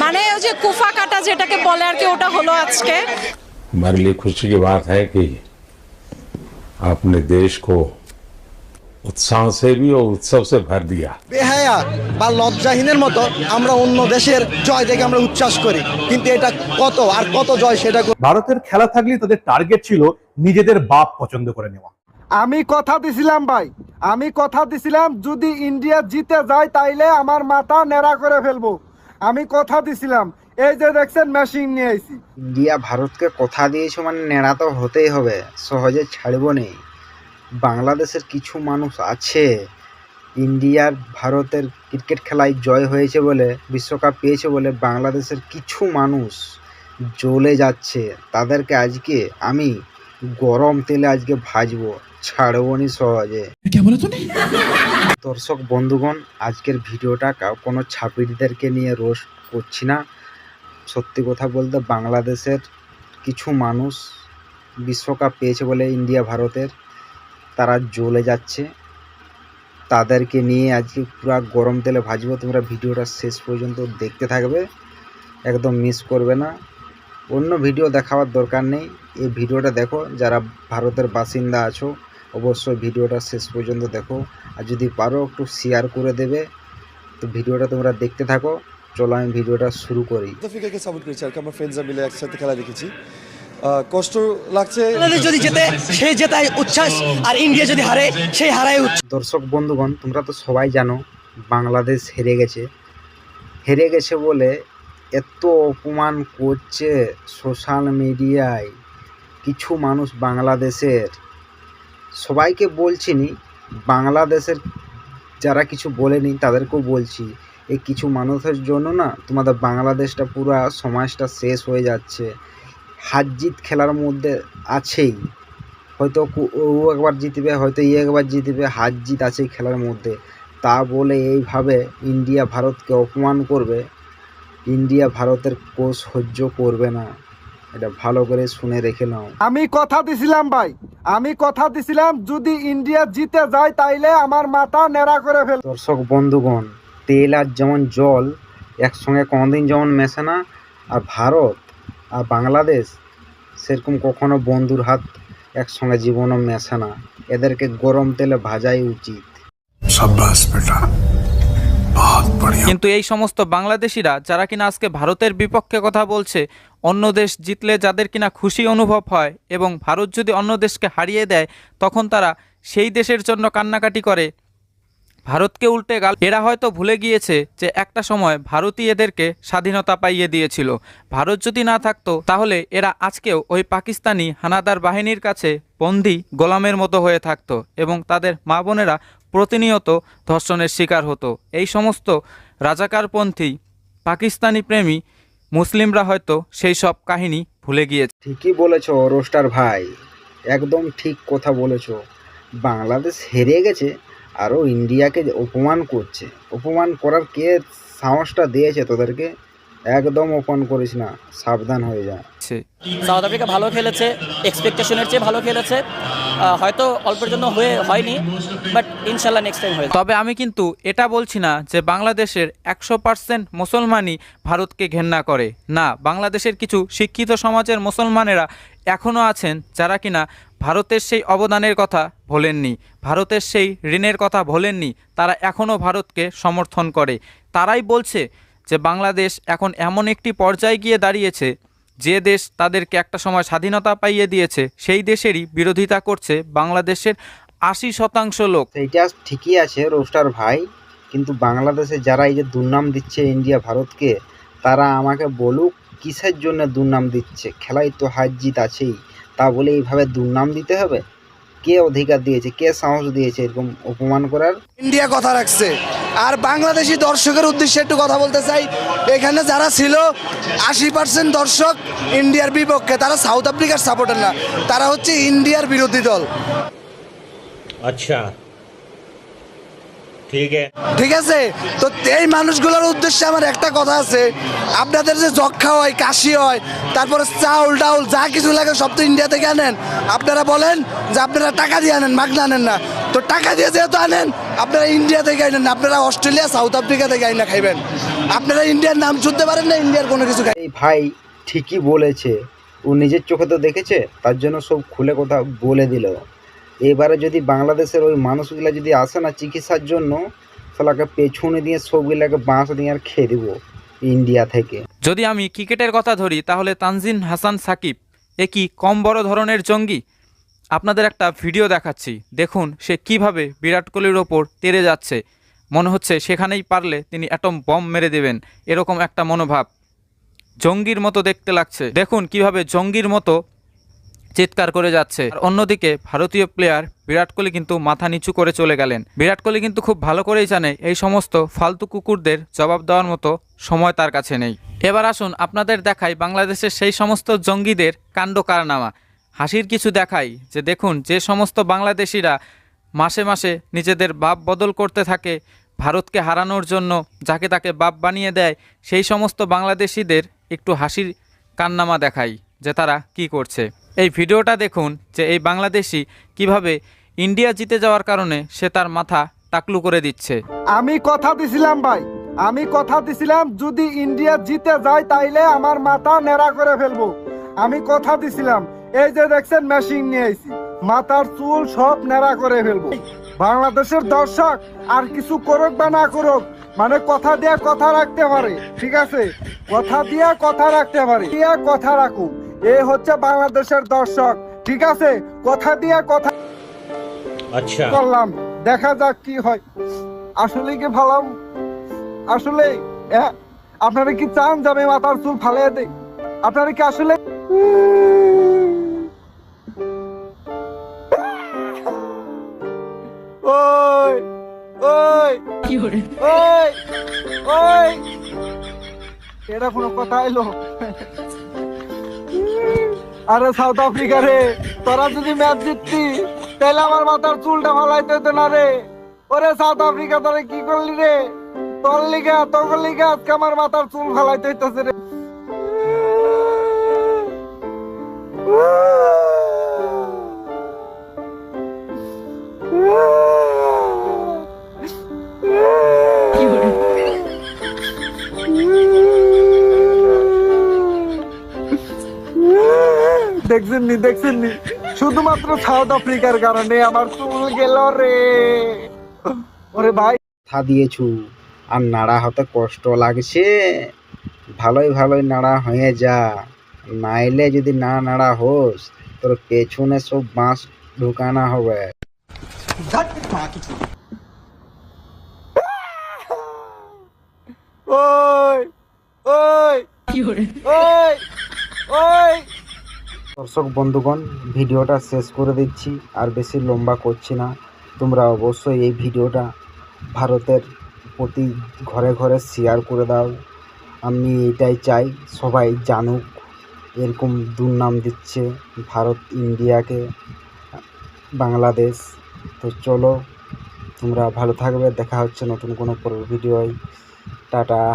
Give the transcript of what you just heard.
মানে ওই যে কুফা কাটা যেটাকে বলে আর কি, ওটা হলো আজকে। हमारे लिए खुशी की बात है कि आपने देश को उत्साह से भी और उत्सव से भर दिया। বেহায়া বা লজ্জাহীনের মতো আমরা অন্য দেশের জয় দেখে আমরা উচ্ছ্বাস করি, কিন্তু এটা কত আর কত জয় সেটা। ভারতের খেলা থাকলে তাদের টার্গেট ছিল নিজেদের বাপ পছন্দ করে নেওয়া। আমি কথা দিছিলাম ভাই, আমি কথা দিছিলাম যদি ইন্ডিয়া জিতে যায় তাইলে আমার মাথা নেড়া করে ফেলবো। আমি কথা দিছিলাম, এই যে দেখছেন মেশিন নিয়ে আইছি। ইন্ডিয়া ভারতকে কথা দিয়েছে মানে নেড়া তো হতেই হবে, সহজে ছাড়বো নেই। বাংলাদেশের কিছু মানুষ আছে ইন্ডিয়ার ভারতের ক্রিকেট খেলায় জয় হয়েছে বলে, বিশ্বকাপ পেয়েছে বলে বাংলাদেশের কিছু মানুষ জ্বলে যাচ্ছে। তাদেরকে আজকে আমি গরম তেলে আজকে ভাজবো, ছাড়বো নি সহজে। দর্শক বন্ধুগণ, আজকের ভিডিওটা কোনো ছাপিড়িদেরকে নিয়ে রোস্ট করছি না। সত্যি কথা বলতে বাংলাদেশের কিছু মানুষ বিশ্বকাপ পেয়েছে বলে ইন্ডিয়া ভারতের, তারা জ্বলে যাচ্ছে। তাদেরকে নিয়ে আজকে পুরো গরম তেলে ভাজবো। তোমরা ভিডিওটা শেষ পর্যন্ত দেখতে থাকবে, একদম মিস করবে না। অন্য ভিডিও দেখাবার দরকার নেই, এই ভিডিওটা দেখো। যারা ভারতের বাসিন্দা আছো অবশ্যই ভিডিওটা শেষ পর্যন্ত দেখো, আর যদি পারো একটু শেয়ার করে দেবে। তো ভিডিওটা তোমরা দেখতে থাকো, চলো আমি ভিডিওটা শুরু করি। আফ্রিকাকে সাপোর্ট করেছি আর আমার ফ্রেন্ডসরা মিলে একসাথে খেলা দেখেছি। কষ্ট লাগছে, যদি জেতে সে জেতায় উচ্ছ্বাস, আর ইন্ডিয়া যদি হারে সেই হারায় উচ্ছ্বাস। দর্শক বন্ধুগণ, তোমরা তো সবাই জানো বাংলাদেশ হেরে গেছে বলে এত অপমান করছে সোশ্যাল মিডিয়ায় কিছু মানুষ বাংলাদেশের। সবাইকে বলছি নি, বাংলাদেশের যারা কিছু বলেনি তাদেরকেও বলছি, এই কিছু মানুষের জন্য না তোমাদের বাংলাদেশটা পুরো সমাজটা শেষ হয়ে যাচ্ছে। হার জিত খেলার মধ্যে আছেই, হয়তো ও একবার জিতবে, হয়তো একবার জিতবে, হার জিত আছেই খেলার মধ্যে। তা বলে এইভাবে ইন্ডিয়া ভারতকে অপমান করবে, ইন্ডিয়া ভারতের কোষ সহ্য করবে না। এটা ভালো করে শুনে রেখে নাও। আমি কথা দিছিলাম ভাই, আমি কথা দিছিলাম যদি ইন্ডিয়া জিতে যায় তাইলে আমার মাথা নেড়া করে ফেলবো। দর্শক বন্ধুগণ, তেল আর যেমন জল একসঙ্গে কোনোদিন যেমন মেশে না, আর ভারত আর বাংলাদেশ সেরকম কখনো বন্ধুর হাত একসঙ্গে জীবনও মেশে না। এদেরকে গরম তেলে ভাজাই উচিত। কিন্তু এই সমস্ত বাংলাদেশিরা যারা কিনা আজকে ভারতের বিপক্ষে কথা বলছে, অন্য দেশ জিতলে যাদের কিনা খুশি অনুভব হয় এবং ভারত যদি অন্য দেশকে হারিয়ে দেয় তখন তারা সেই দেশের জন্য কান্নাকাটি করে, ভারতকে উল্টে গাল। এরা হয়তো ভুলে গিয়েছে যে একটা সময় ভারতই এদেরকে স্বাধীনতা পাইয়ে দিয়েছিল। ভারত যদি না থাকতো তাহলে এরা আজকেও ওই পাকিস্তানি হানাদার বাহিনীর কাছে বন্দি গোলামের মতো হয়ে থাকতো এবং তাদের মা বোনেরা প্রতিনিয়ত ধর্ষণের শিকার হতো। এই সমস্ত রাজাকারপন্থী পাকিস্তানি প্রেমী মুসলিমরা হয়তো সেই সব কাহিনী ভুলে গিয়েছে। ঠিকই বলেছো রোস্টার ভাই, একদম ঠিক কথা বলেছো। বাংলাদেশ হেরে গেছে আরও ইন্ডিয়াকে অপমান করছে। অপমান করার কে সাহসটা দিয়েছে তোদেরকে? একদম অপমান করিস না, সাবধান হয়ে যা। সাউথ আফ্রিকা ভালো খেলেছে, এক্সপেকটেশনের চেয়ে ভালো খেলেছে। হয়তো অল্পের জন্য হয়নি, বাট ইনশাল্লাহ নেক্সট টাইম হয়ে। তবে আমি কিন্তু এটা বলছি না যে বাংলাদেশের 100% মুসলমানই ভারতকে ঘেন্না করে। না, বাংলাদেশের কিছু শিক্ষিত সমাজের মুসলমানেরা এখনও আছেন যারা কিনা ভারতের সেই অবদানের কথা ভোলেননি, ভারতের সেই ঋণের কথা ভোলেননি। তারা এখনও ভারতকে সমর্থন করে। তারাই বলছে যে বাংলাদেশ এখন এমন একটি পর্যায়ে গিয়ে দাঁড়িয়েছে যে দেশ তাদেরকে একটা সময় স্বাধীনতা পাইয়ে দিয়েছে সেই দেশেরই বিরোধিতা করছে বাংলাদেশের 80% লোক। এইটা ঠিকই আছে রোস্টার ভাই, কিন্তু বাংলাদেশে যারা এই যে দুর্নাম দিচ্ছে ইন্ডিয়া ভারতকে, তারা আমাকে বলুক কিসের জন্য দুর্নাম দিচ্ছে। খেলায় তো হার জিত আছেই, তা বলে এইভাবে দুর্নাম দিতে হবে? কে অধিকার দিয়েছে, কে সাহস দিয়েছে এরকম অপমান করার? ইন্ডিয়া কথা রাখছে। আর বাংলাদেশি দর্শকের উদ্দেশ্যে একটু কথা বলতে চাই, এখানে যারা ছিল 80% দর্শক ইন্ডিয়ার বিপক্ষে, তারা সাউথ আফ্রিকার সাপোর্টার না, তারা হচ্ছে ইন্ডিয়ার বিরোধী দল। अच्छा, ঠিক আছে, তো এই মানুষগুলোর উদ্দেশ্যে আমার একটা কথা আছে, আপনাদের যে যক্ষা হয়, কাশি হয়, তারপরে চাউল ডাউল যা কিছু লাগে সব তো ইন্ডিয়া থেকে আনেন। আপনারা বলেন যে আপনারা টাকা দিয়ে আনেন, মাগনা আনেন না, তো টাকা দিয়ে যেহেতু আনেন আপনারা ইন্ডিয়া থেকে আনেন না, আপনারা অস্ট্রেলিয়া সাউথ আফ্রিকা থেকে আইনা খাইবেন। আপনারা ইন্ডিয়ার নাম শুনতে পারেন না, ইন্ডিয়ার কোনো কিছু খাই। এই ভাই ঠিকই বলেছে, ও নিজের চোখে তো দেখেছে, তার জন্য সব খুলে কথা বলে দিল। এবারে যদি বাংলাদেশের ওই মানুষগুলা যদি আসে না চিকিৎসার জন্য, তাহলে পেছনে দিয়ে সবগুলাকে বাঁশ দিয়ে আর খেয়ে দেবো ইন্ডিয়া থেকে। যদি আমি ক্রিকেটের কথা ধরি তাহলে তানজিন হাসান সাকিব এ কি কম বড় ধরনের জঙ্গি? আপনাদের একটা ভিডিও দেখাচ্ছি, দেখুন সে কিভাবে বিরাট কোহলির ওপর তেড়ে যাচ্ছে। মনে হচ্ছে সেখানেই পারলে তিনি অ্যাটম বম মেরে দেবেন, এরকম একটা মনোভাব। জঙ্গির মতো দেখতে লাগছে, দেখুন কিভাবে জঙ্গির মতো চিৎকার করে যাচ্ছে। আর অন্যদিকে ভারতীয় প্লেয়ার বিরাট কোহলি কিন্তু মাথা নিচু করে চলে গেলেন। বিরাট কোহলি কিন্তু খুব ভালো করেই জানে এই সমস্ত ফালতু কুকুরদের জবাব দেওয়ার মতো সময় তার কাছে নেই। এবার আসুন আপনাদের দেখাই বাংলাদেশের সেই সমস্ত জঙ্গিদের কাণ্ড কারনামা। হাসির কিছু দেখাই যে দেখুন যে সমস্ত বাংলাদেশিরা মাসে মাসে নিজেদের বাপ বদল করতে থাকে ভারতকে হারানোর জন্য, যাকে তাকে বাপ বানিয়ে দেয়, সেই সমস্ত বাংলাদেশিদের একটু হাসির কান্নামা দেখাই যে তারা কি করছে। এই ভিডিওটা দেখুন যে এই বাংলাদেশি কিভাবে ইন্ডিয়া জিতে যাওয়ার কারণে সে তার মাথা টাকলু করে দিচ্ছে। আমি কথা দিছিলাম ভাই, আমি কথা দিছিলাম যদি ইন্ডিয়া জিতে যায় তাইলে আমার মাথা নেড়া করে ফেলবো। আমি কথা দিছিলাম, এই যে দেখছেন মেশিন নিয়ে আইছি, মাথার চুল সব নেড়া করে ফেলবো। বাংলাদেশের দর্শক আর কিছু করুক বা না করুক, মানে কথা দিয়ে কথা রাখতে পারে, ঠিক আছে, কথা দিয়ে কথা রাখতে পারে, দিয়ে কথা রাখুক, এই হচ্ছে বাংলাদেশের দর্শক, ঠিক আছে, কথা দিয়ে কথা করলাম, দেখা যাক কি হয়। আসলে কি ভালাম, আসলে আপনারা কি চান যে আমি মাথার চুল ফালিয়ে দেই? আপনারা কি আসলে ওই ওই ওই ওই এটা কোনো কথা এলো? আরে সাউথ আফ্রিকা রে, তোরা যদি ম্যাচ জিততি তাহলে আমার মাথার চুলটা ফালাইতে হতো না রে। ওরে সাউথ আফ্রিকা, তোরা কি করলি রে? তোর লিগা আজকে আমার মাথার চুল ফালাইতে হইতেছে রে। দেখছেননি শুধুমাত্র সাউথ আফ্রিকার কারণে আমার চুল গেল রে। ওরে ভাই কথা দিয়েছু আর নাড়া হতে কষ্ট লাগছে, ভালোই নাড়া হয়ে যা, নাইলে যদি না নাড়া হোস তোর পেছনে সব বাঁশ ঢুকানা হবে। ওই ওই ওই ওই দর্শক বন্ধুগণ, ভিডিওটা শেষ করে দিচ্ছি, আর বেশি লম্বা করছি না। তোমরা অবশ্যই এই ভিডিওটা ভারতের প্রতি ঘরে ঘরে শেয়ার করে দাও। আমি এটাই চাই সবাই জানুক এরকম দুর্নাম দিচ্ছে ভারত ইন্ডিয়াকে, বাংলাদেশ। তো চলো তোমরা ভালো থাকবে, দেখা হচ্ছে নতুন কোনো পরের ভিডিওয়। টাটা।